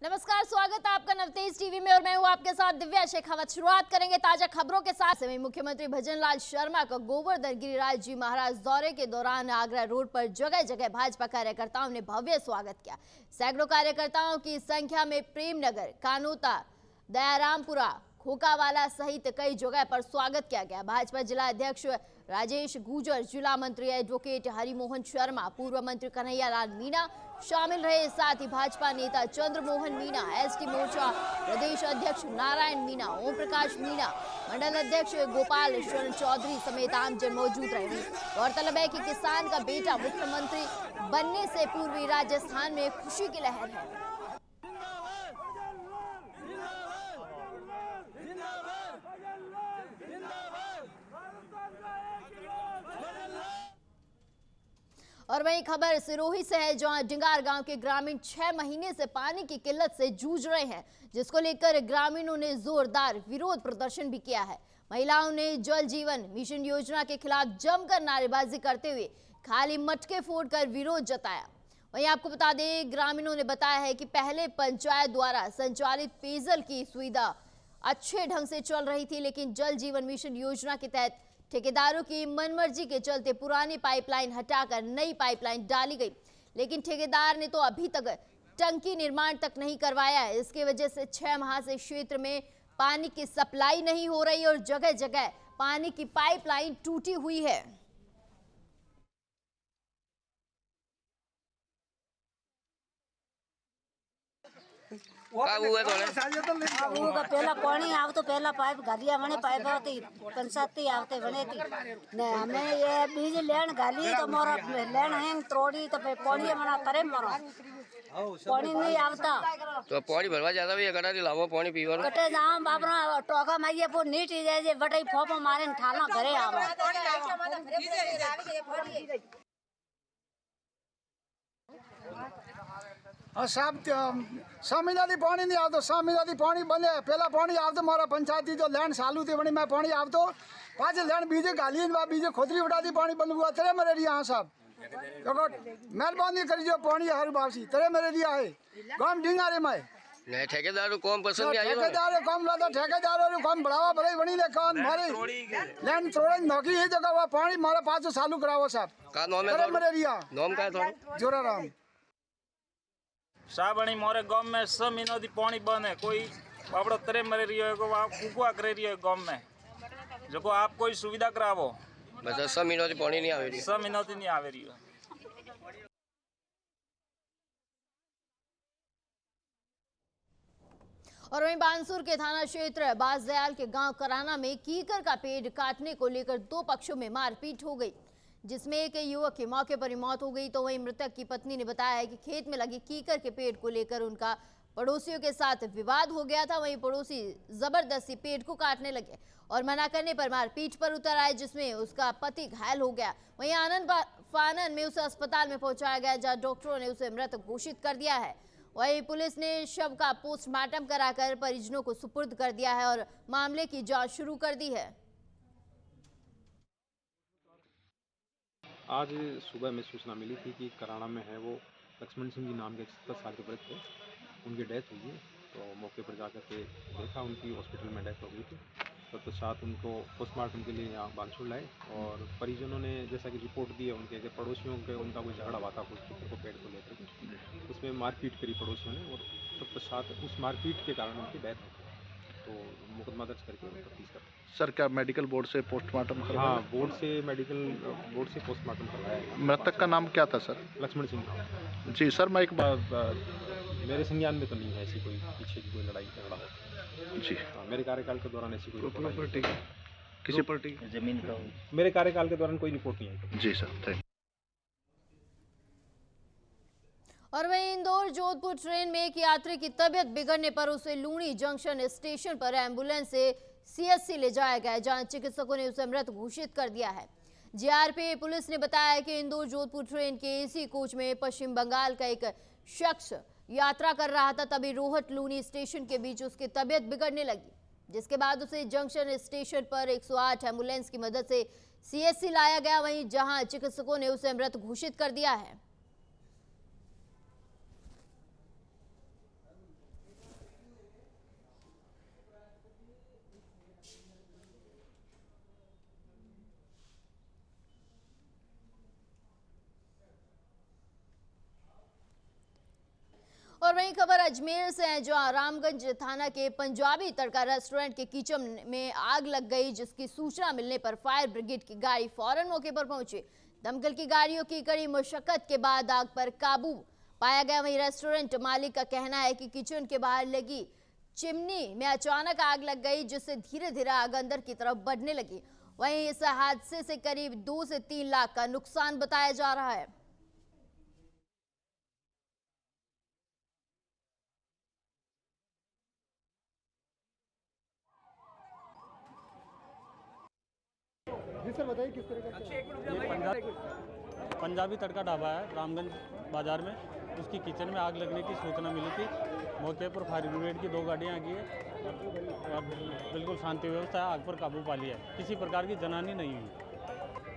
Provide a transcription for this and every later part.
नमस्कार, स्वागत है आपका नवतेज टीवी में और मैं हूं आपके साथ दिव्या शेखावत। शुरुआत करेंगे ताजा खबरों के साथ। मुख्यमंत्री भजनलाल शर्मा का गोवर्धन गिरिराज जी महाराज दौरे के दौरान आगरा रोड पर जगह जगह भाजपा कार्यकर्ताओं ने भव्य स्वागत किया। सैकड़ों कार्यकर्ताओं की संख्या में प्रेमनगर, कानोता, दयारामपुरा, खोकावाला सहित कई जगह पर स्वागत किया गया। भाजपा जिला अध्यक्ष राजेश गुजर, जिला मंत्री एडवोकेट हरिमोहन शर्मा, पूर्व मंत्री कन्हैयालाल मीणा शामिल रहे। साथ ही भाजपा नेता चंद्रमोहन मीणा, एसटी मोर्चा प्रदेश अध्यक्ष नारायण मीणा, ओम प्रकाश मीणा, मंडल अध्यक्ष गोपाल शरण चौधरी समेत आमजन मौजूद रहे। गौरतलब है कि किसान का बेटा मुख्यमंत्री बनने से पूर्वी राजस्थान में खुशी की लहर है। और वही खबर सिरोही से है, जहां डिंगार गांव के ग्रामीण 6 महीने से पानी की किल्लत से जूझ रहे हैं, जिसको लेकर ग्रामीणों ने जोरदार विरोध प्रदर्शन भी किया है। महिलाओं ने जल जीवन मिशन योजना के खिलाफ जमकर नारेबाजी करते हुए खाली मटके फोड़कर विरोध जताया। वहीं आपको बता दें, ग्रामीणों ने बताया है कि पहले पंचायत द्वारा संचालित पेयजल की सुविधा अच्छे ढंग से चल रही थी, लेकिन जल जीवन मिशन योजना के तहत ठेकेदारों की मनमर्जी के चलते पुरानी पाइपलाइन हटाकर नई पाइपलाइन डाली गई, लेकिन ठेकेदार ने तो अभी तक टंकी निर्माण तक नहीं करवाया है। इसके वजह से 6 माह से क्षेत्र में पानी की सप्लाई नहीं हो रही और जगह जगह पानी की पाइपलाइन टूटी हुई है। पहला पानी आव तो पहला पाइप घालिया वने पाइप होती पंचायती आवते वने थी ने हमें ये बीज लेन घाली तो मोरा लेन हैंग तोड़ी तो पानी मना करे मोरा पानी नहीं आवता तो पानी भरवा जाता भी कटा लावो पानी पीवा कटे जाम बापरा टोका माइए पो नीट जाए जे बटाई फोपो मारे ठाला घरे आवा। साहब 6 महीना थी पानी नहीं आवतो, 6 महीना थी पानी बने। पहला पानी आवतो मारा पंचायती जो लैंड चालू थी वही मैं पानी आवतो, पाँच लैंड बीजे गाली बीजे खोदरी उठा दी पानी बंद हुआ तेरे मेरे रिया। हाँ साहब मेहरबानी करी जो पानी हर बासी तेरे मेरे रिया है गांव ढींगारे में नहीं ठेकेदार कौन पसंद नहीं आया ठेकेदार कौन लाता ठेकेदार कौन बढ़ावा भले बनी ले कौन मारे लैंड थोड़े नौकी है जगह वहाँ पानी मारा 5 चालू कराओ साहब का नाम है तेरे मेरे रिया नाम का है थोड़ा जोरा राम साबणी मोरे गांव में 6 महीनों थी पानी बंद है। कोई बाबड़ो तरे मरे रही है को आप कुकुआ करे रही है गांव में जो को आप कोई सुविधा करावो बस 6 महीनों से पानी नहीं आवे रही 6 महीनों थी नहीं आवे रही है। और वहीं बानसूर के थाना क्षेत्र बासदयाल के गांव कराना में कीकर का पेड़ काटने को लेकर 2 पक्षों में मारपीट हो गई, जिसमें एक युवक की मौके पर ही मौत हो गई। तो वहीं मृतक की पत्नी ने बताया है कि खेत में लगी कीकर के पेड़ को लेकर उनका पड़ोसियों के साथ विवाद हो गया था। वहीं पड़ोसी जबरदस्ती पेड़ को काटने लगे और मना करने पर मारपीट पर उतर आए, जिसमें उसका पति घायल हो गया। वहीं आनंद फानन में उसे अस्पताल में पहुंचाया गया, जहां डॉक्टरों ने उसे मृत घोषित कर दिया है। वहीं पुलिस ने शव का पोस्टमार्टम कराकर परिजनों को सुपुर्द कर दिया है और मामले की जांच शुरू कर दी है। आज सुबह में सूचना मिली थी कि कराना में है वो लक्ष्मण सिंह जी नाम के 70 साल के वृद्ध थे, उनकी डेथ हुई है। तो मौके पर जाकर के देखा उनकी हॉस्पिटल में डेथ हो गई थी। तत्पश्चात उनको पोस्टमार्टम के लिए यहाँ बानसूर लाए और परिजनों ने जैसा कि रिपोर्ट दी है उनके कि पड़ोसियों के उनका कोई झगड़ा हुआ था कुछ को पेड़ को लेकर के, उसमें मारपीट करी पड़ोसियों ने और तत्पश्चात उस मारपीट के कारण उनकी डेथ हो गई। तो मुकदमा दर्ज करके तफ्तीश कर। सर क्या मेडिकल बोर्ड से पोस्टमार्टम करवाया? हाँ, बोर्ड से मेडिकल बोर्ड से पोस्टमार्टम करवाया गया। मृतक का नाम क्या था सर? लक्ष्मण सिंह। जी सर, मैं एक मेरे संज्ञान में तो नहीं है ऐसी कोई पीछे की कोई लड़ाई झगड़ा हो। जी मेरे कार्यकाल के दौरान ऐसी कोई प्रॉपर्टी किसी पार्टी जमीन का मेरे कार्यकाल के दौरान कोई रिपोर्ट नहीं आई। जी सर, थैंक। और वहीं इंदौर जोधपुर ट्रेन में एक यात्री की तबीयत बिगड़ने पर उसे लूणी जंक्शन स्टेशन पर एम्बुलेंस से सीएससी ले जाया गया, जहां चिकित्सकों ने उसे मृत घोषित कर दिया है। जीआरपी पुलिस ने बताया कि इंदौर जोधपुर ट्रेन के एसी कोच में पश्चिम बंगाल का एक शख्स यात्रा कर रहा था, तभी रोहट लूनी स्टेशन के बीच उसकी तबीयत बिगड़ने लगी, जिसके बाद उसे जंक्शन स्टेशन पर 108 एम्बुलेंस की मदद से सीएससी लाया गया, वहीं जहां चिकित्सकों ने उसे मृत घोषित कर दिया है। वहीं खबर अजमेर से है, जहां रामगंज थाना के पंजाबी तड़का रेस्टोरेंट के किचन में आग लग गई, जिसकी सूचना मिलने पर फायर ब्रिगेड की गाड़ी फौरन मौके पर पहुंची। दमकल की गाड़ियों की कड़ी मुशक्कत के बाद आग पर काबू पाया गया। वहीं रेस्टोरेंट मालिक का कहना है कि किचन के बाहर लगी चिमनी में अचानक आग लग गई, जिससे धीरे धीरे आग अंदर की तरफ बढ़ने लगी। वहीं इस हादसे से करीब 2 से 3 लाख का नुकसान बताया जा रहा है। पंजाबी तड़का ढाबा है रामगंज बाजार में, उसकी किचन में आग लगने की सूचना मिली थी। मौके पर फायर ब्रिगेड की 2 गाड़ियाँ आ गई है और बिल्कुल शांति व्यवस्था है, आग पर काबू पा लिया है। किसी प्रकार की जनहानि नहीं हुई।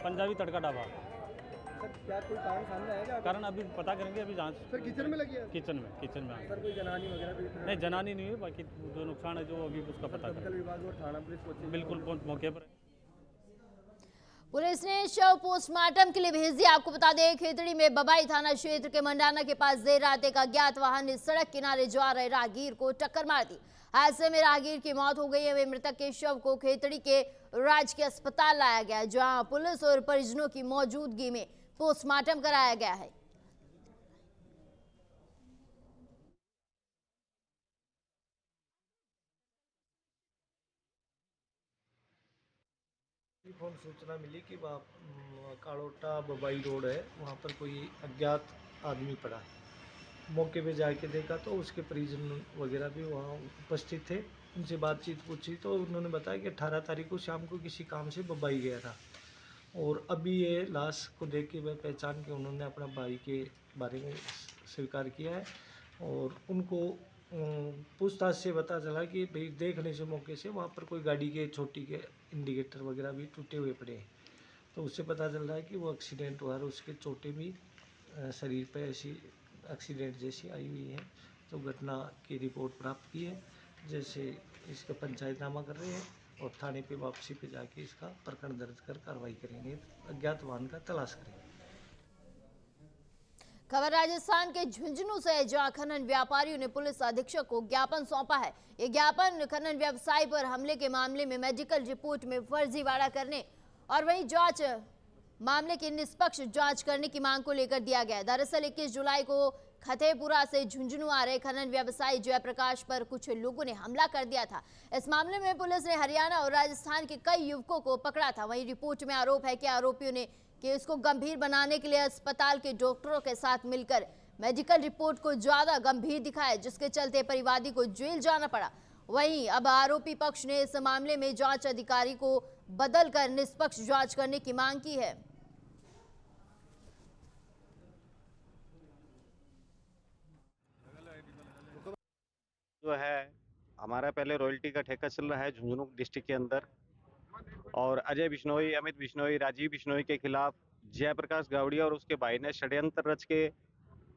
पंजाबी तड़का ढाबा। क्या कोई कारण सामने आएगा? कारण अभी पता करेंगे, अभी जांच। सर किचन में लगी है? किचन में सर कोई जनहानि वगैरह भी? नहीं, जनहानि नहीं हुई, बाकी जो नुकसान है जो अभी उसका पता दमकल विभाग और थाना पुलिस पहुंची? बिल्कुल मौके पर। पुलिस ने शव पोस्टमार्टम के लिए भेज दिया। आपको बता दें, खेतड़ी में बबाई थाना क्षेत्र के मंडाना के पास देर रात एक अज्ञात वाहन ने सड़क किनारे जा रहे राहगीर को टक्कर मार दी। हादसे में राहगीर की मौत हो गई है। वे मृतक के शव को खेतड़ी के राजकीय अस्पताल लाया गया, जहां पुलिस और परिजनों की मौजूदगी में पोस्टमार्टम कराया गया है। फोन सूचना मिली कि वहाँ कालोटा बबाई रोड है, वहाँ पर कोई अज्ञात आदमी पड़ा। मौके पे जाके देखा तो उसके परिजन वगैरह भी वहाँ उपस्थित थे। उनसे बातचीत पूछी तो उन्होंने बताया कि 18 तारीख को शाम को किसी काम से बबाई गया था और अभी ये लाश को देख के वह पहचान के उन्होंने अपना भाई के बारे में स्वीकार किया है। और उनको पूछताछ से पता चला कि भाई देखने से मौके से वहाँ पर कोई गाड़ी के छोटी के इंडिकेटर वगैरह भी टूटे हुए पड़े हैं। तो उससे पता चल रहा है कि वो एक्सीडेंट हुआ और उसके चोटें भी शरीर पे ऐसी एक्सीडेंट जैसी आई हुई है। तो घटना की रिपोर्ट प्राप्त की है, जैसे इसका पंचायतनामा कर रहे हैं और थाने पे वापसी पे जाके इसका प्रकरण दर्ज कर कार्रवाई करेंगे, अज्ञात वाहन का तलाश करेंगे। खबर राजस्थान के झुंझुनू से है, जहां खनन व्यापारियों ने पुलिस अधीक्षक को ज्ञापन सौंपा है। ये ज्ञापन खनन व्यवसायी पर हमले के मामले में मेडिकल रिपोर्ट में फर्जीवाड़ा करने और वहीं जांच मामले की निष्पक्ष जांच करने की मांग को लेकर दिया गया है। दरअसल 21 जुलाई को खतेपुरा से झुंझुनू आ रहे खनन व्यवसायी जयप्रकाश पर कुछ लोगों ने हमला कर दिया था। इस मामले में पुलिस ने हरियाणा और राजस्थान के कई युवकों को पकड़ा था। वहीं रिपोर्ट में आरोप है कि आरोपियों ने केस को गंभीर बनाने के लिए अस्पताल के डॉक्टरों के साथ मिलकर मेडिकल रिपोर्ट को ज्यादा गंभीर दिखाया, जिसके चलते परिवादी को जेल जाना पड़ा। वहीं अब आरोपी पक्ष ने इस मामले में जांच अधिकारी को बदलकर निष्पक्ष जांच करने की मांग की है। जो है हमारा पहले रॉयल्टी का ठेका चल रहा है झुंझुनू डिस्ट्रिक्ट के अंदर, और अजय बिश्नोई, अमित बिश्नोई, राजीव बिश्नोई के खिलाफ जयप्रकाश गावड़िया और उसके भाई ने षड्यंत्र रच के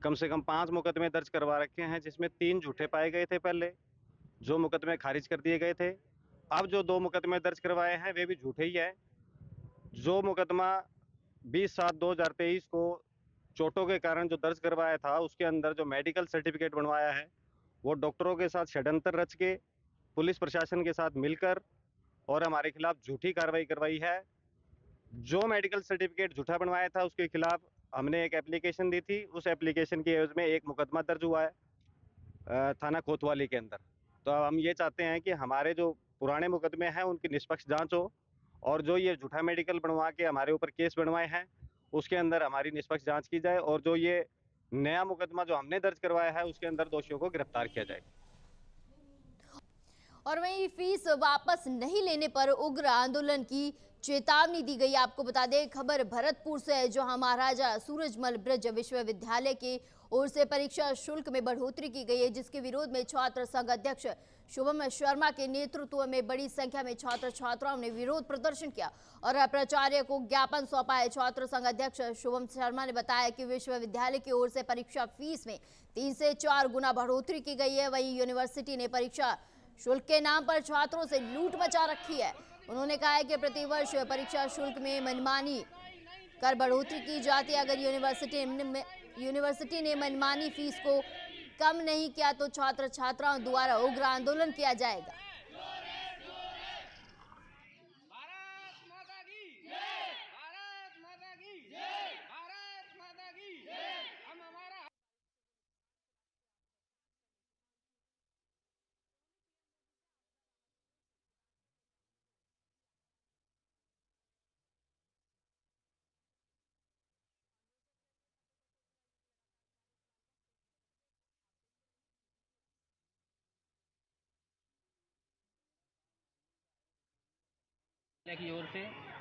कम से कम 5 मुकदमे दर्ज करवा रखे हैं, जिसमें 3 झूठे पाए गए थे पहले, जो मुकदमे खारिज कर दिए गए थे। अब जो 2 मुकदमे दर्ज करवाए हैं वे भी झूठे ही है। जो मुकदमा 20/7/2023 को चोटों के कारण जो दर्ज करवाया था, उसके अंदर जो मेडिकल सर्टिफिकेट बनवाया है वो डॉक्टरों के साथ षड्यंत्र रच के पुलिस प्रशासन के साथ मिलकर और हमारे खिलाफ झूठी कार्रवाई करवाई है। जो मेडिकल सर्टिफिकेट झूठा बनवाया था उसके खिलाफ हमने एक एप्लीकेशन दी थी, उस एप्लीकेशन के एवज में एक मुकदमा दर्ज हुआ है थाना कोतवाली के अंदर। तो अब हम ये चाहते हैं कि हमारे जो पुराने मुकदमे हैं उनकी निष्पक्ष जांच हो, और जो ये झूठा मेडिकल बनवा के हमारे ऊपर केस बनवाए हैं उसके अंदर हमारी निष्पक्ष जांच की जाए, और जो ये नया मुकदमा जो हमने दर्ज करवाया है उसके अंदर दोषियों को गिरफ्तार किया जाए। और वहीं फीस वापस नहीं लेने पर उग्र आंदोलन की चेतावनी दी गई। आपको बता दें, खबर भरतपुर से है, जहां महाराजा सूरजमल ब्रज विश्वविद्यालय की ओर से परीक्षा शुल्क में बढ़ोतरी की गई है, जिसके विरोध में छात्र संघ अध्यक्ष शुभम शर्मा के नेतृत्व में बड़ी संख्या में छात्र छात्राओं ने विरोध प्रदर्शन किया और प्राचार्य को ज्ञापन सौंपा है। छात्र संघ अध्यक्ष शुभम शर्मा ने बताया कि विश्वविद्यालय की ओर से परीक्षा फीस में 3 से 4 गुना बढ़ोतरी की गई है। वहीं यूनिवर्सिटी ने परीक्षा शुल्क के नाम पर छात्रों से लूट मचा रखी है। उन्होंने कहा है कि प्रतिवर्ष परीक्षा शुल्क में मनमानी कर बढ़ोतरी की जाती है। अगर यूनिवर्सिटी ने मनमानी फीस को कम नहीं किया तो छात्र छात्राओं द्वारा उग्र आंदोलन किया जाएगा। की ओर से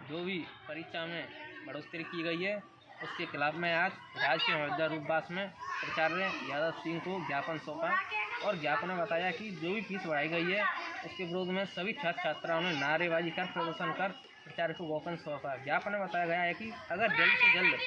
जो भी परीक्षा में बढ़ोतरी की गई है उसके खिलाफ में आज राज्य के मौजूदा रूपवास में प्राचार्य यादव सिंह को ज्ञापन सौंपा और ज्ञापन में बताया कि जो भी फीस बढ़ाई गई है उसके विरोध में सभी छात्र छात्राओं ने नारेबाजी कर प्रदर्शन कर प्राचार्य को ज्ञापन सौंपा। ज्ञापन में बताया गया है कि अगर जल्द से जल्द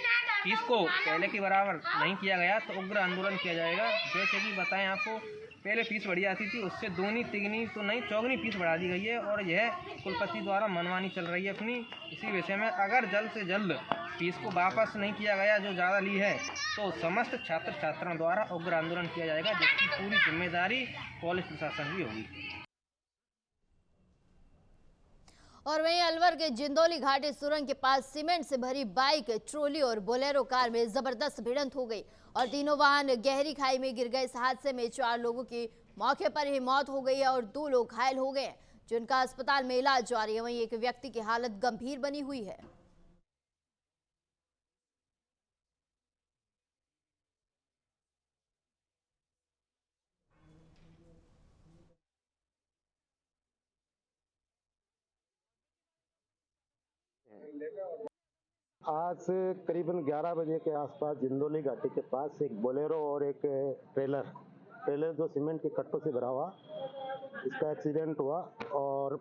फीस को पहले के बराबर नहीं किया गया तो उग्र आंदोलन किया जाएगा। जैसे कि बताएं आपको, पहले फीस बढ़ी जाती थी, उससे दूनी तिगनी तो नहीं चौगुनी फीस बढ़ा दी गई है और यह कुलपति द्वारा मनमानी चल रही है अपनी। इसी विषय में अगर जल्द से जल्द फीस को वापस नहीं किया गया जो ज़्यादा ली है तो समस्त छात्र छात्राओं द्वारा उग्र आंदोलन किया जाएगा, जिसकी पूरी जिम्मेदारी कॉलेज प्रशासन की होगी। और वहीं अलवर के जिंदौली घाटी सुरंग के पास सीमेंट से भरी बाइक, ट्रोली और बोलेरो कार में जबरदस्त भिड़ंत हो गई और तीनों वाहन गहरी खाई में गिर गए। इस हादसे में 4 लोगों की मौके पर ही मौत हो गई है और 2 लोग घायल हो गए, जिनका अस्पताल में इलाज जारी है। वहीं एक व्यक्ति की हालत गंभीर बनी हुई है। आज करीबन 11 बजे के आसपास जिंदौली घाटी के पास एक बोलेरो और एक ट्रेलर जो सीमेंट के कट्टों से भरा हुआ, इसका एक्सीडेंट हुआ और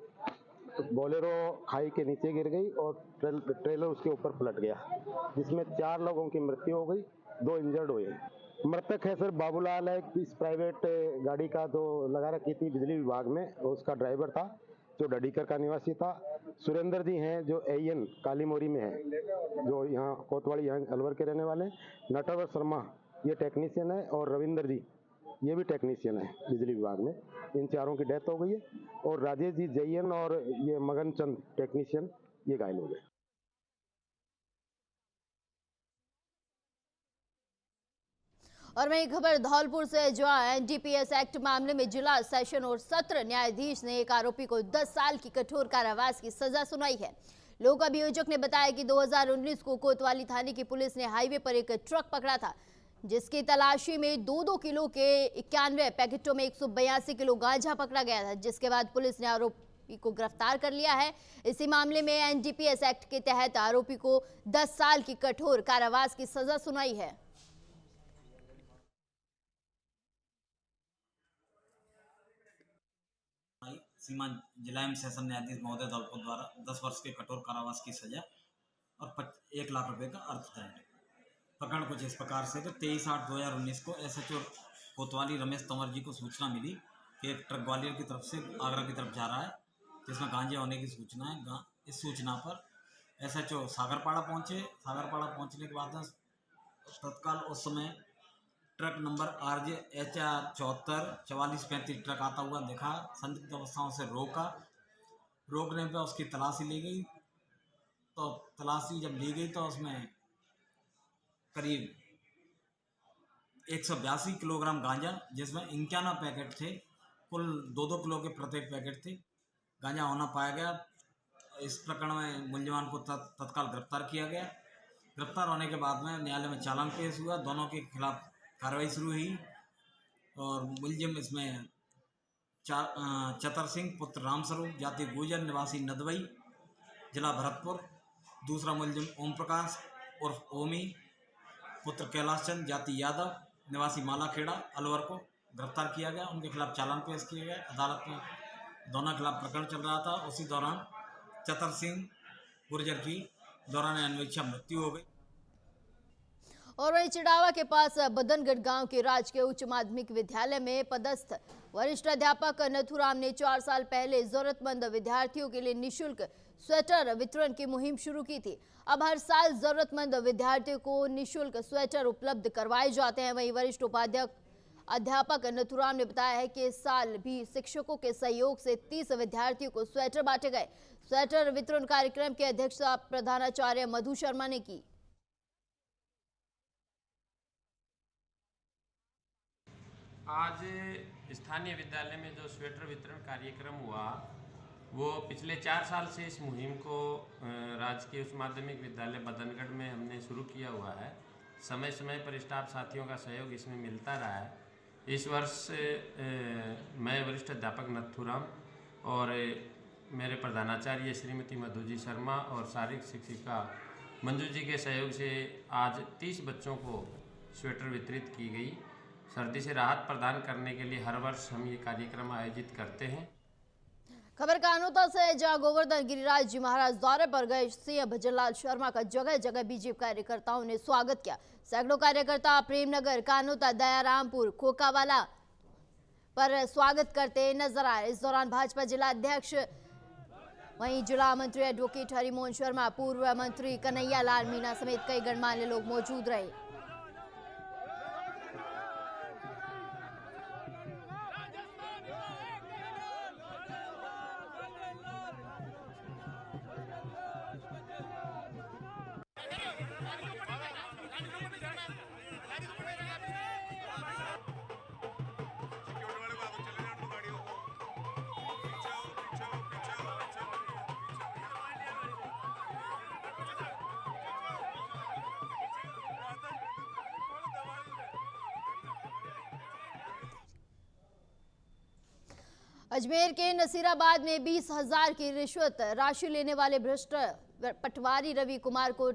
बोलेरो खाई के नीचे गिर गई और ट्रेलर उसके ऊपर पलट गया, जिसमें 4 लोगों की मृत्यु हो गई, 2 इंजर्ड हुए। मृतक है सर बाबूलाल है, इस प्राइवेट गाड़ी का जो लगा रखी थी बिजली विभाग में, उसका ड्राइवर था जो डडीकर का निवासी था। सुरेंद्र जी हैं जो एन काली मोरी में है, जो यहाँ कोतवाड़ी यहाँ अलवर के रहने वाले। नटवर शर्मा ये टेक्नीशियन है और रविंदर जी ये भी टेक्नीशियन है बिजली विभाग में। इन चारों की डेथ हो गई है और राजेश जी जैन और ये मगन चंद टेक्नीशियन ये घायल हो गए। और वहीं खबर धौलपुर से, जो एनडीपीएस एक्ट मामले में जिला सेशन और सत्र न्यायाधीश ने एक आरोपी को 10 साल की कठोर कारावास की सजा सुनाई है। लोक अभियोजक ने बताया कि 2019 को कोतवाली थाने की पुलिस ने हाईवे पर एक ट्रक पकड़ा था, जिसकी तलाशी में 2-2 किलो के 91 पैकेटों में 182 किलो गांजा पकड़ा गया था, जिसके बाद पुलिस ने आरोपी को गिरफ्तार कर लिया है। इसी मामले में एनडीपीएस एक्ट के तहत आरोपी को 10 साल की कठोर कारावास की सजा सुनाई है। सीमा जिला एवं सेशन न्यायाधीश महोदय धौलपुर द्वारा 10 वर्ष के कठोर कारावास की सजा और 1 लाख रुपए का अर्थदंड। प्रकरण कुछ इस प्रकार से कि 23/8/2019 को एसएचओ कोतवाली रमेश तंवर जी को सूचना मिली कि एक ट्रक ग्वालियर की तरफ से आगरा की तरफ जा रहा है, जिसमें गांजे होने की सूचना है। इस सूचना पर एसएचओ सागरपाड़ा पहुंचे। सागरपाड़ा पहुंचने के बाद तत्काल उस समय truck number RJ HR 74-4435 truck आता हुआ देखा, संदिग्ध अवस्थाओं से रोकने पर उसकी तलाशी ली गई। तो तलाशी जब ली गई तो उसमें करीब 182 किलोग्राम गांजा, जिसमें 51 पैकेट थे, कुल 2-2 किलो के प्रत्येक पैकेट थे, गांजा होना पाया गया। इस प्रकरण में मुलजमान को तत्काल गिरफ्तार किया गया। गिरफ्तार होने के बाद में न्यायालय में चालान पेश हुआ, दोनों के खिलाफ कार्रवाई शुरू हुई और मुलजिम इसमें चतर सिंह पुत्र रामस्वरूप जाति गुर्जर निवासी नदवई जिला भरतपुर, दूसरा मुलजिम ओम प्रकाश उर्फ ओमी पुत्र कैलाश चंद जाति यादव निवासी मालाखेड़ा अलवर को गिरफ्तार किया गया। उनके खिलाफ चालान पेश किए गए। अदालत में दोनों के खिलाफ प्रकरण चल रहा था। उसी दौरान चतर सिंह गुर्जर की दौरान अन्वेषा मृत्यु हो गई। और वहीं चिड़ावा के पास बदनगढ़ गांव के राजकीय उच्च माध्यमिक विद्यालय में पदस्थ वरिष्ठ अध्यापक नथुराम ने 4 साल पहले जरूरतमंद विद्यार्थियों के लिए निःशुल्क स्वेटर वितरण की मुहिम शुरू की थी। अब हर साल जरूरतमंद विद्यार्थियों को निःशुल्क स्वेटर उपलब्ध करवाए जाते हैं। वहीं वरिष्ठ उपाध्यक्ष अध्यापक नथुराम ने बताया है कि इस साल भी शिक्षकों के सहयोग से 30 विद्यार्थियों को स्वेटर बांटे गए। स्वेटर वितरण कार्यक्रम की अध्यक्षता प्रधानाचार्य मधु शर्मा ने की। आज स्थानीय विद्यालय में जो स्वेटर वितरण कार्यक्रम हुआ वो पिछले 4 साल से इस मुहिम को राजकीय उच्च माध्यमिक विद्यालय बदनगढ़ में हमने शुरू किया हुआ है। समय समय पर स्टाफ साथियों का सहयोग इसमें मिलता रहा है। इस वर्ष मैं वरिष्ठ अध्यापक नथुराम और मेरे प्रधानाचार्य श्रीमती मधु जी शर्मा और शारीरिक शिक्षिका मंजू जी के सहयोग से आज 30 बच्चों को स्वेटर वितरित की गई। सर्दी से राहत प्रदान करने के लिए हर वर्ष हम ये कार्यक्रम आयोजित करते हैं। खबर कानोता से, जहां गोवर्धन गिरिराज जी महाराज दौरे पर गए सीएम भजनलाल शर्मा का जगह जगह बीजेपी कार्यकर्ताओं ने स्वागत किया। सैकड़ों कार्यकर्ता प्रेमनगर, कानोता, दयारामपुर, खोकावाला पर स्वागत करते नजर आए। इस दौरान भाजपा जिला अध्यक्ष वहीं जिला मंत्री एडवोकेट हरिमोहन शर्मा, पूर्व मंत्री कन्हैया लाल मीणा समेत कई गणमान्य लोग मौजूद रहे। अजमेर के नसीराबाद में 20,000 की रिश्वत राशि लेने वाले भ्रष्ट पटवारी रवि कुमार को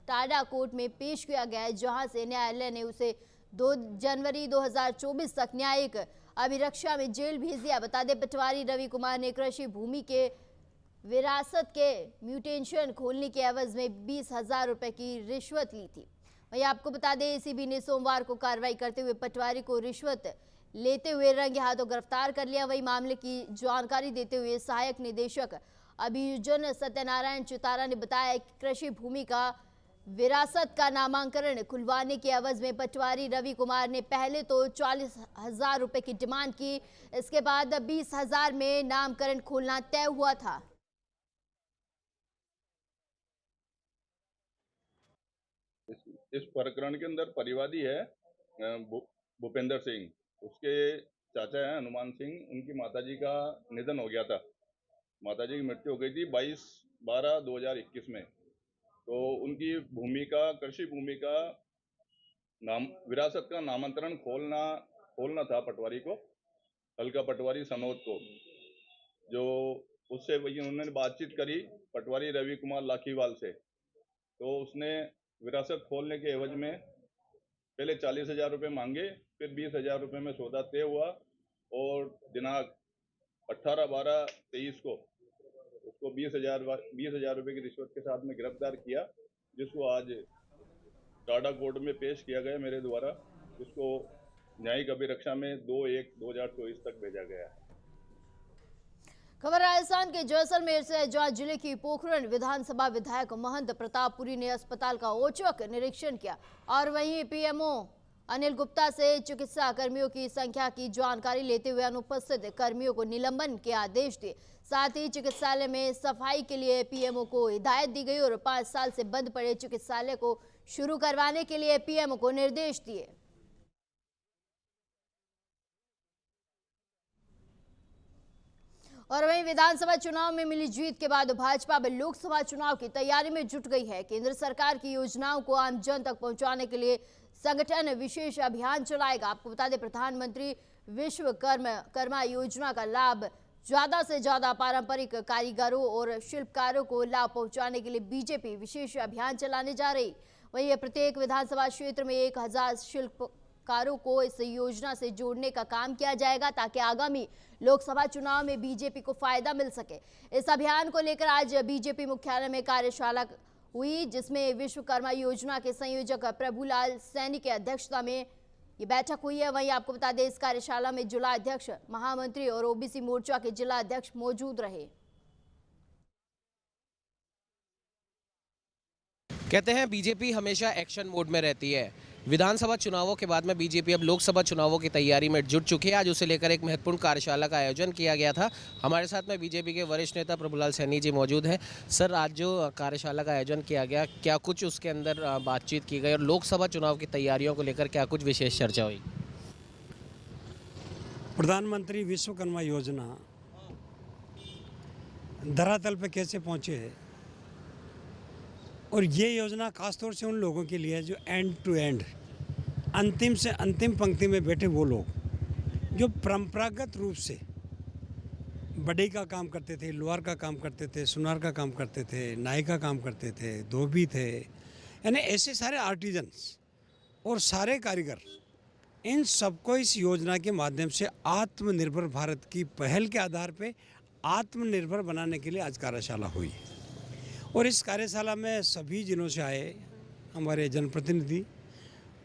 टाडा कोर्ट में पेश किया गया है, जहां से न्यायालय ने उसे 2 जनवरी 2024 तक न्यायिक अभिरक्षा में जेल भेज दिया। बता दें, पटवारी रवि कुमार ने कृषि भूमि के विरासत के म्यूटेशन खोलने के एवज में 20,000 रुपए की रिश्वत ली थी। वहीं आपको बता दें, एसीबी ने सोमवार को कार्रवाई करते हुए पटवारी को रिश्वत लेते हुए रंगे हाथों गिरफ्तार कर लिया। वही मामले की जानकारी देते हुए सहायक निदेशक अभियोजन सत्यनारायण चितारा ने बताया कि कृषि भूमि का विरासत का नामांकन खुलवाने के एवज में पटवारी रवि कुमार ने पहले तो 40,000 रुपए की डिमांड की, इसके बाद 20,000 में नामकरण खोलना तय हुआ था। इस प्रकरण के अंदर परिवादी है भूपेंद्र सिंह, उसके चाचा हैं हनुमान सिंह। उनकी माताजी का निधन हो गया था, माताजी की मृत्यु हो गई थी 22/12/2021 में। तो उनकी भूमि का, कृषि भूमि का नाम, विरासत का नामांतरण खोलना था पटवारी को, हल्का पटवारी सनोद को। जो उससे वही उन्होंने बातचीत करी पटवारी रवि कुमार लाखीवाल से, तो उसने विरासत खोलने के एवज में पहले 40,000 रुपये मांगे, फिर 20,000 रुपये में सौदा तय हुआ और दिनांक 18/12/23 को उसको 20,000 रुपये की रिश्वत के साथ में गिरफ्तार किया, जिसको आज टाडा कोर्ट में पेश किया गया मेरे द्वारा। उसको न्यायिक अभिरक्षा में 2/1/2024 तक भेजा गया है। खबर राजस्थान के जैसलमेर से, जहां जिले की पोखरण विधानसभा विधायक महंत प्रतापपुरी ने अस्पताल का औचक निरीक्षण किया और वहीं पीएमओ अनिल गुप्ता से चिकित्सा कर्मियों की संख्या की जानकारी लेते हुए अनुपस्थित कर्मियों को निलंबन के आदेश दिए। साथ ही चिकित्सालय में सफाई के लिए पीएमओ को हिदायत दी गई और 5 साल से बंद पड़े चिकित्सालय को शुरू करवाने के लिए पीएमओ को निर्देश दिए। और वहीं विधानसभा चुनाव में मिली जीत के बाद भाजपा अब लोकसभा चुनाव की तैयारी में जुट गई है। केंद्र सरकार की योजनाओं को आम जन तक पहुंचाने के लिए संगठन विशेष अभियान चलाएगा। आपको बता दें, प्रधानमंत्री विश्वकर्मा योजना का लाभ ज्यादा से ज्यादा पारंपरिक कारीगरों और शिल्पकारों को लाभ पहुंचाने के लिए बीजेपी विशेष अभियान चलाने जा रही। वहीं प्रत्येक विधानसभा क्षेत्र में 1,000 शिल्पकारों को इस योजना से जोड़ने का काम किया जाएगा, ताकि आगामी लोकसभा चुनाव में बीजेपी को फायदा मिल सके। इस अभियान को लेकर आज बीजेपी मुख्यालय में कार्यशाला हुई, जिसमें विश्वकर्मा योजना के संयोजक प्रभुलाल सैनी की अध्यक्षता में ये बैठक हुई है। वहीं आपको बता दें, इस कार्यशाला में जिला अध्यक्ष, महामंत्री और ओबीसी मोर्चा के जिला अध्यक्ष मौजूद रहे। कहते हैं बीजेपी हमेशा एक्शन मोड में रहती है। विधानसभा चुनावों के बाद में बीजेपी अब लोकसभा चुनावों की तैयारी में जुट चुकी है। आज उसे लेकर एक महत्वपूर्ण कार्यशाला का आयोजन किया गया था। हमारे साथ में बीजेपी के वरिष्ठ नेता प्रभुलाल सैनी जी मौजूद हैं। सर, आज जो कार्यशाला का आयोजन किया गया, क्या कुछ उसके अंदर बातचीत की गई और लोकसभा चुनाव की तैयारियों को लेकर क्या कुछ विशेष चर्चा हुई? प्रधानमंत्री विश्वकर्मा योजना धरातल पे कैसे पहुँचे है, और ये योजना खासतौर से उन लोगों के लिए है जो एंड टू एंड, अंतिम से अंतिम पंक्ति में बैठे वो लोग जो परंपरागत रूप से बढ़ई का काम करते थे, लोहार का काम करते थे, सुनार का काम करते थे, नाई का काम करते थे, धोबी थे, यानी ऐसे सारे आर्टिजन्स और सारे कारीगर, इन सबको इस योजना के माध्यम से आत्मनिर्भर भारत की पहल के आधार पे आत्मनिर्भर बनाने के लिए आज कार्यशाला हुई। और इस कार्यशाला में सभी जिलों से आए हमारे जनप्रतिनिधि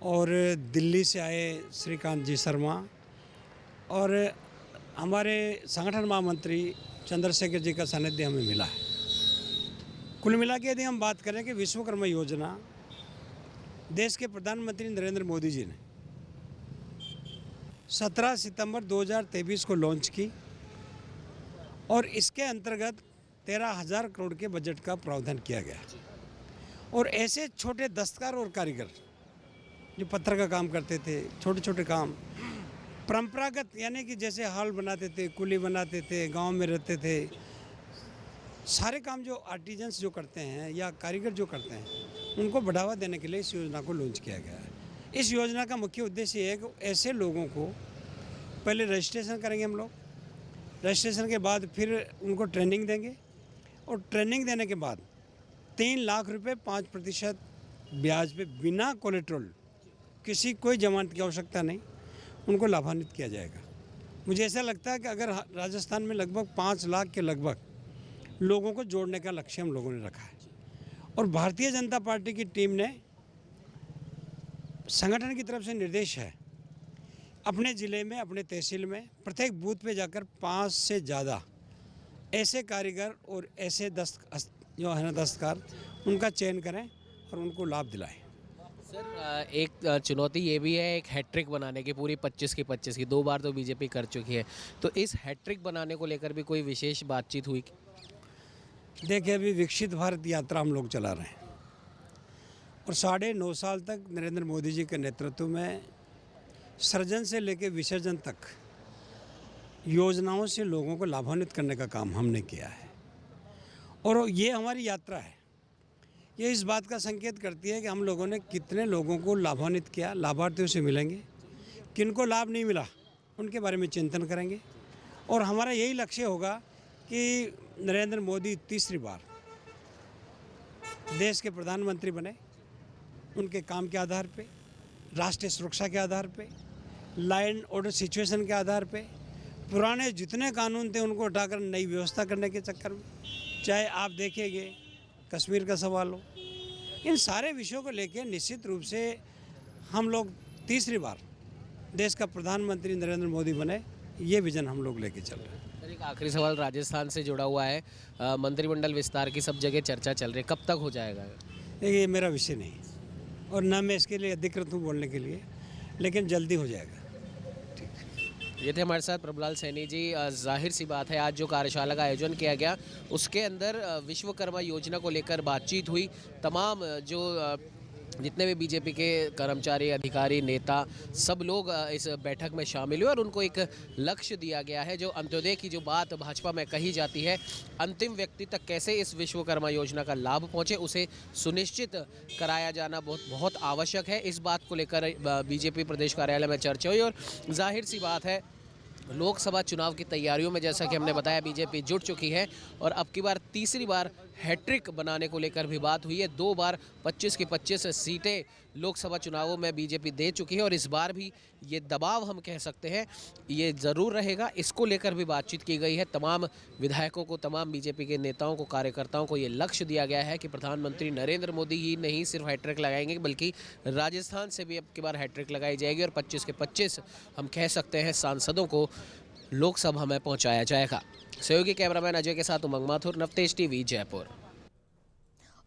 और दिल्ली से आए श्रीकांत जी शर्मा और हमारे संगठन महामंत्री चंद्रशेखर जी का सानिध्य हमें मिला है। कुल मिला के यदि हम बात करें कि विश्वकर्मा योजना देश के प्रधानमंत्री नरेंद्र मोदी जी ने 17 सितंबर 2023 को लॉन्च की और इसके अंतर्गत 13,000 करोड़ के बजट का प्रावधान किया गया। और ऐसे छोटे दस्तकार और कारीगर जो पत्थर का काम करते थे, छोटे छोटे काम परंपरागत, यानी कि जैसे हाल बनाते थे, कुली बनाते थे, गांव में रहते थे, सारे काम जो आर्टिजन्स जो करते हैं या कारीगर जो करते हैं, उनको बढ़ावा देने के लिए इस योजना को लॉन्च किया गया है। इस योजना का मुख्य उद्देश्य ये है कि ऐसे लोगों को पहले रजिस्ट्रेशन करेंगे हम लोग, रजिस्ट्रेशन के बाद फिर उनको ट्रेनिंग देंगे और ट्रेनिंग देने के बाद 3 लाख रुपए 5% ब्याज पे बिना कोलेट्रल, किसी कोई जमानत की आवश्यकता नहीं, उनको लाभान्वित किया जाएगा। मुझे ऐसा लगता है कि अगर राजस्थान में लगभग 5 लाख के लगभग लोगों को जोड़ने का लक्ष्य हम लोगों ने रखा है। और भारतीय जनता पार्टी की टीम ने संगठन की तरफ से निर्देश है अपने ज़िले में, अपने तहसील में प्रत्येक बूथ पे जाकर 5 से ज़्यादा ऐसे कारीगर और ऐसे जो है ना दस्तकार, उनका चयन करें और उनको लाभ दिलाएं। सर, एक चुनौती ये भी है एक हैट्रिक बनाने की, पूरी 25 की 25 की 2 बार तो बीजेपी कर चुकी है, तो इस हैट्रिक बनाने को लेकर भी कोई विशेष बातचीत हुई? देखिए, अभी विकसित भारत यात्रा हम लोग चला रहे हैं और 9.5 साल तक नरेंद्र मोदी जी के नेतृत्व में सृजन से लेकर विसर्जन तक योजनाओं से लोगों को लाभान्वित करने का काम हमने किया है। और ये हमारी यात्रा है, ये इस बात का संकेत करती है कि हम लोगों ने कितने लोगों को लाभान्वित किया, लाभार्थियों से मिलेंगे, किनको लाभ नहीं मिला उनके बारे में चिंतन करेंगे। और हमारा यही लक्ष्य होगा कि नरेंद्र मोदी तीसरी बार देश के प्रधानमंत्री बने, उनके काम के आधार पे, राष्ट्रीय सुरक्षा के आधार पे, लाइन ऑर्डर सिचुएशन के आधार पे, पुराने जितने कानून थे उनको हटाकर नई व्यवस्था करने के चक्कर में, चाहे आप देखेंगे कश्मीर का सवाल हो, इन सारे विषयों को लेकर निश्चित रूप से हम लोग तीसरी बार देश का प्रधानमंत्री नरेंद्र मोदी बने, ये विजन हम लोग लेके चल रहे हैं। एक आखिरी सवाल राजस्थान से जुड़ा हुआ है, मंत्रिमंडल विस्तार की सब जगह चर्चा चल रही है, कब तक हो जाएगा? ये मेरा विषय नहीं और ना मैं इसके लिए अधिकृत हूँ बोलने के लिए, लेकिन जल्दी हो जाएगा। ये थे हमारे साथ प्रभुलाल सैनी जी। जाहिर सी बात है आज जो कार्यशाला का आयोजन किया गया उसके अंदर विश्वकर्मा योजना को लेकर बातचीत हुई। तमाम जो जितने भी बीजेपी के कर्मचारी, अधिकारी, नेता, सब लोग इस बैठक में शामिल हुए और उनको एक लक्ष्य दिया गया है। जो अंत्योदय की जो बात भाजपा में कही जाती है, अंतिम व्यक्ति तक कैसे इस विश्वकर्मा योजना का लाभ पहुंचे, उसे सुनिश्चित कराया जाना बहुत आवश्यक है। इस बात को लेकर बीजेपी प्रदेश कार्यालय में चर्चा हुई और जाहिर सी बात है लोकसभा चुनाव की तैयारियों में जैसा कि हमने बताया बीजेपी जुट चुकी है और अब की बार तीसरी बार हैट्रिक बनाने को लेकर भी बात हुई है। 2 बार 25 की 25 सीटें लोकसभा चुनावों में बीजेपी दे चुकी है और इस बार भी ये दबाव हम कह सकते हैं ये ज़रूर रहेगा। इसको लेकर भी बातचीत की गई है। तमाम विधायकों को, तमाम बीजेपी के नेताओं को, कार्यकर्ताओं को ये लक्ष्य दिया गया है कि प्रधानमंत्री नरेंद्र मोदी ही नहीं सिर्फ हैट्रिक लगाएंगे बल्कि राजस्थान से भी अब की बार हैट्रिक लगाई जाएगी और 25 के 25 हम कह सकते हैं सांसदों को लोकसभा में पहुँचाया जाएगा। सहयोगी कैमरामैन अजय के साथ उमंग माथुर, नवतेज टीवी, जयपुर।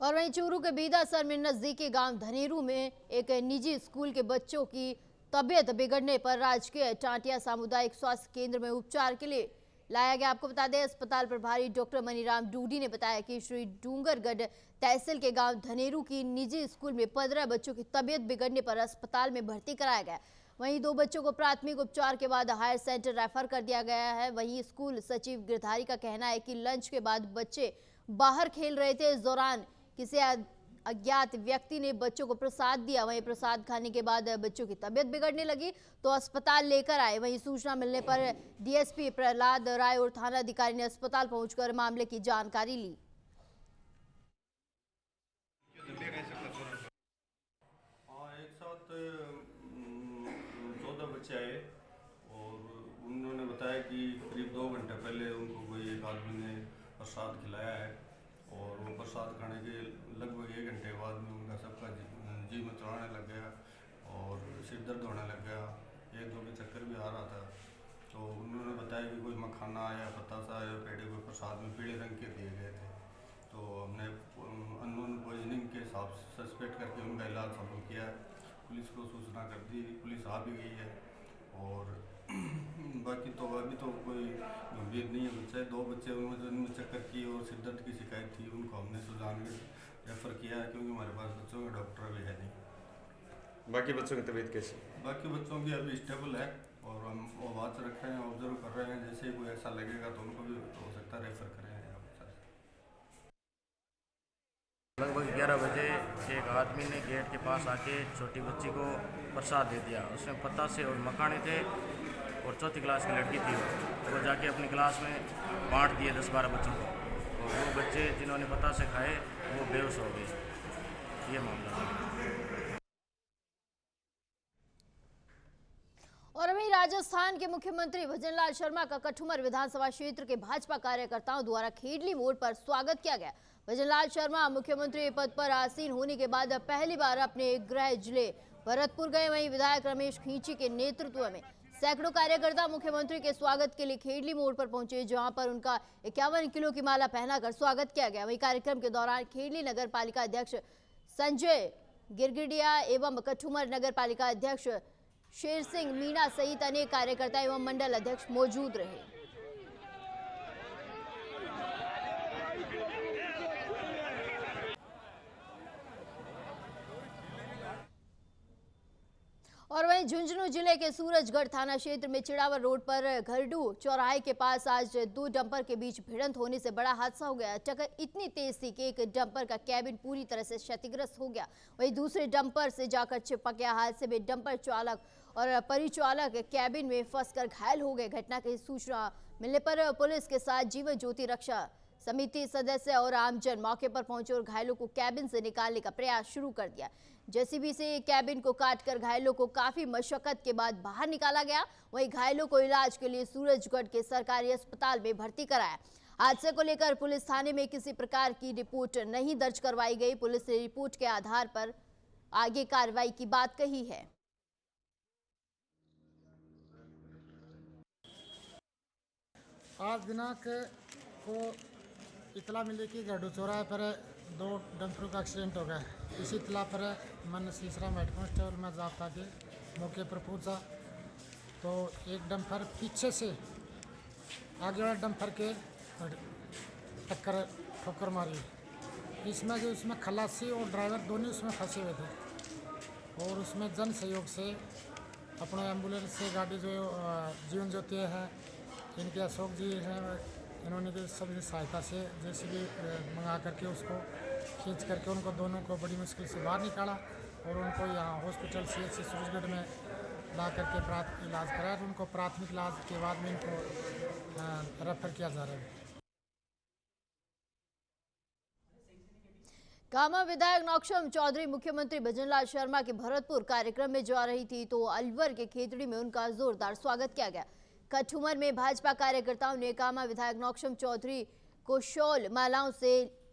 और वहीं चूरू के बीदासर में नजदीकी गांव धनेरू में एक निजी स्कूल के बच्चों की तबीयत बिगड़ने पर राजकीय टांटिया सामुदायिक स्वास्थ्य केंद्र में उपचार के लिए लाया गया। आपको बता दें, अस्पताल प्रभारी डॉक्टर मनीराम डूडी ने बताया कि श्री डूंगरगढ़ तहसील के गांव धनेरू की निजी स्कूल में 15 बच्चों की तबीयत बिगड़ने पर अस्पताल में भर्ती कराया गया। वहीं 2 बच्चों को प्राथमिक उपचार के बाद हायर सेंटर रेफर कर दिया गया है। वहीं स्कूल सचिव गिरधारी का कहना है कि लंच के बाद बच्चे बाहर खेल रहे थे। इस दौरान किसी अज्ञात व्यक्ति ने बच्चों को प्रसाद दिया। वहीं प्रसाद खाने के बाद बच्चों की तबीयत बिगड़ने लगी तो अस्पताल लेकर आए। वहीं सूचना मिलने पर डीएसपी प्रहलाद राय और थाना अधिकारी ने अस्पताल पहुंचकर मामले की जानकारी ली। एक साथ 14 बच्चे आए और उन्होंने बताया कि करीब 2 घंटे पहले उनको कोई एक आदमी ने प्रसाद खिलाया है और वो प्रसाद खाने के लगभग 1 घंटे बाद में उनका सबका जी मचलाने लग गया और सिर दर्द होने लग गया, 1-2 के चक्कर भी आ रहा था। तो उन्होंने बताया कि कोई मखाना या बतासा या पेड़े को प्रसाद में पीले रंग के दिए गए थे। तो हमने अननोन पॉइजनिंग के हिसाब से सस्पेक्ट करके उनका इलाज शुरू किया। पुलिस को सूचना कर दी, पुलिस आ भी गई है और बाकी तो अभी तो कोई गंभीर नहीं है बच्चा। 2 बच्चे उनमें चक्कर की और सिर दर्द की शिकायत थी, उनको हमने सुजानगढ़ रेफ़र किया है क्योंकि हमारे पास बच्चों का डॉक्टर अभी है नहीं। बाकी बच्चों की तबीयत कैसी? बाकी बच्चों की अभी स्टेबल है और हम वो वाच रख रहे हैं, ऑब्जर्व कर रहे हैं। जैसे ही कोई ऐसा लगेगा तो उनको भी हो सकता है रेफ़र करें। लगभग 11 बजे एक आदमी ने गेट के पास आके छोटी बच्ची को प्रसाद दे दिया। उसमें पतासे और मखाने थे और 4th क्लास की लड़की थी वो जाके अपनी क्लास में बांट दिए 10-12 बच्चों को और वो बच्चे जिन्होंने पतासे खाए वो बेहोश हो गए। ये मामला था। और वहीं राजस्थान के मुख्यमंत्री भजनलाल शर्मा का कठुमर विधानसभा क्षेत्र के भाजपा कार्यकर्ताओं द्वारा खेडली मोड़ पर स्वागत किया गया। भजनलाल शर्मा मुख्यमंत्री पद पर आसीन होने के बाद पहली बार अपने गृह जिले भरतपुर गए। वहीं विधायक रमेश खींची के नेतृत्व में सैकड़ों कार्यकर्ता मुख्यमंत्री के स्वागत के लिए खेडली मोड़ पर पहुंचे, जहां पर उनका 51 किलो की माला पहनाकर स्वागत किया गया। वहीं कार्यक्रम के दौरान खेडली नगर पालिका अध्यक्ष संजय गिरगिडिया एवं कठुमर नगर पालिका अध्यक्ष शेर सिंह मीणा सहित अनेक कार्यकर्ता एवं मंडल अध्यक्ष मौजूद रहे। और वहीं झुंझुनू जिले के सूरजगढ़ थाना क्षेत्र में चिड़ावर रोड पर घरडू चौराहे के पास आज 2 डंपर के बीच भिड़ंत होने से बड़ा हादसा हो गया। टक्कर इतनी तेज थी कि एक डंपर का कैबिन पूरी तरह से क्षतिग्रस्त हो गया, वहीं दूसरे डंपर से जाकर चिपक गया। हादसे में डंपर चालक और परिचालक कैबिन में फंसकर घायल हो गए। घटना की सूचना मिलने पर पुलिस के साथ जीवन ज्योति रक्षा समिति सदस्य और आमजन मौके पर पहुंचे और घायलों को कैबिन से निकालने का प्रयास शुरू कर दिया। जेसीबी से कैबिन को काटकर घायलों को काफी मशक्कत के बाद बाहर निकाला गया। वहीं घायलों को इलाज के लिए सूरजगढ़ के सरकारी अस्पताल में भर्ती कराया। हादसे को लेकर पुलिस थाने में किसी प्रकार की रिपोर्ट नहीं दर्ज करवाई गई। पुलिस ने रिपोर्ट के आधार पर आगे कार्रवाई की बात कही है। आज दिनांक को इतला मिली कि घरडू चौराहे पर 2 डंपरों का एक्सीडेंट हो गया। इसी इतला पर मन सीसरा हेड कांस्टेबल में जाब्ता के मौके पर पहुंचा तो एक डंपर पीछे से आगे वाले डंपर के टक्कर ठोकर मारी। इसमें खलासी और ड्राइवर दोनों उसमें फंसे हुए थे और उसमें जन सहयोग से अपने एम्बुलेंस से गाड़ी जो जीवन ज्योति है इनके अशोक जी हैं, इन्होंने भी सभी सहायता से जेसीबी मंगा करके उसको खींच करके उनको दोनों को बड़ी मुश्किल से बाहर निकाला और उनको यहाँ हॉस्पिटल CHC सूरजगढ़ में ला करके इलाज कराया। तो उनको प्राथमिक इलाज के बाद में इनको रेफर किया जा रहा है। कामा विधायक नौक्षम चौधरी मुख्यमंत्री भजनलाल शर्मा के भरतपुर कार्यक्रम में जा रही थी तो अलवर के खेतड़ी में उनका जोरदार स्वागत किया गया। कठुमर में भाजपा कार्यकर्ताओं ने कामा विधायक नौक्षम चौधरी को शॉल मालाओं से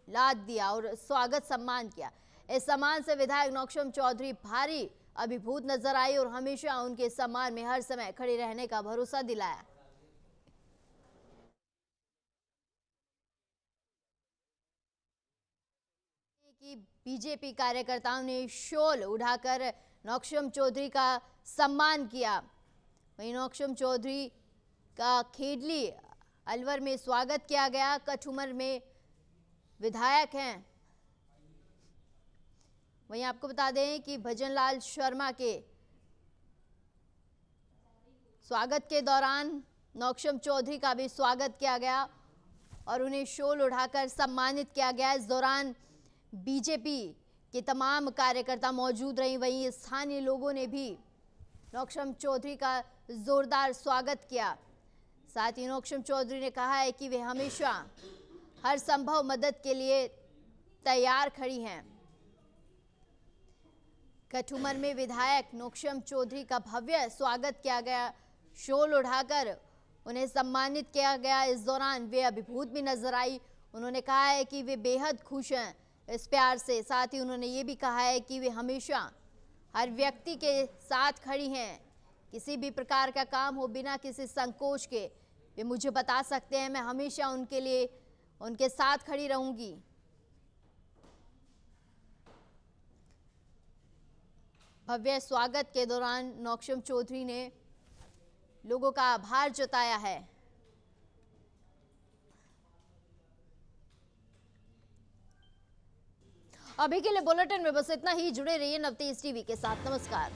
लाद दिया और स्वागत सम्मान किया। इस सम्मान से विधायक नौक्षम चौधरी भारी अभिभूत नजर आई और हमेशा उनके सम्मान में हर समय खड़े रहने का भरोसा दिलाया। बीजेपी कार्यकर्ताओं ने शॉल उठाकर नौक्षम चौधरी का सम्मान किया। वहीं नौक्षम चौधरी का खेडली अलवर में स्वागत किया गया। कठुमर में विधायक हैं। वहीं आपको बता दें कि भजनलाल शर्मा के स्वागत के दौरान नौक्षम चौधरी का भी स्वागत किया गया और उन्हें शॉल उठाकर सम्मानित किया गया। इस दौरान बीजेपी के तमाम कार्यकर्ता मौजूद रहीं। वहीं स्थानीय लोगों ने भी नौक्षम चौधरी का जोरदार स्वागत किया। साथ ही नौक्षम चौधरी ने कहा है कि वे हमेशा हर संभव मदद के लिए तैयार खड़ी हैं। कठुमर में विधायक नौक्षम चौधरी का भव्य स्वागत किया गया। शॉल उठाकर उन्हें सम्मानित किया गया। इस दौरान वे अभिभूत भी नजर आई। उन्होंने कहा है कि वे बेहद खुश हैं इस प्यार से। साथ ही उन्होंने ये भी कहा है कि वे हमेशा हर व्यक्ति के साथ खड़ी हैं। किसी भी प्रकार का काम हो, बिना किसी संकोच के वे मुझे बता सकते हैं। मैं हमेशा उनके लिए उनके साथ खड़ी रहूंगी। भव्य स्वागत के दौरान नौक्षम चौधरी ने लोगों का आभार जताया है। अभी के लिए बुलेटिन में बस इतना ही। जुड़े रहिए नवतेज टीवी के साथ। नमस्कार।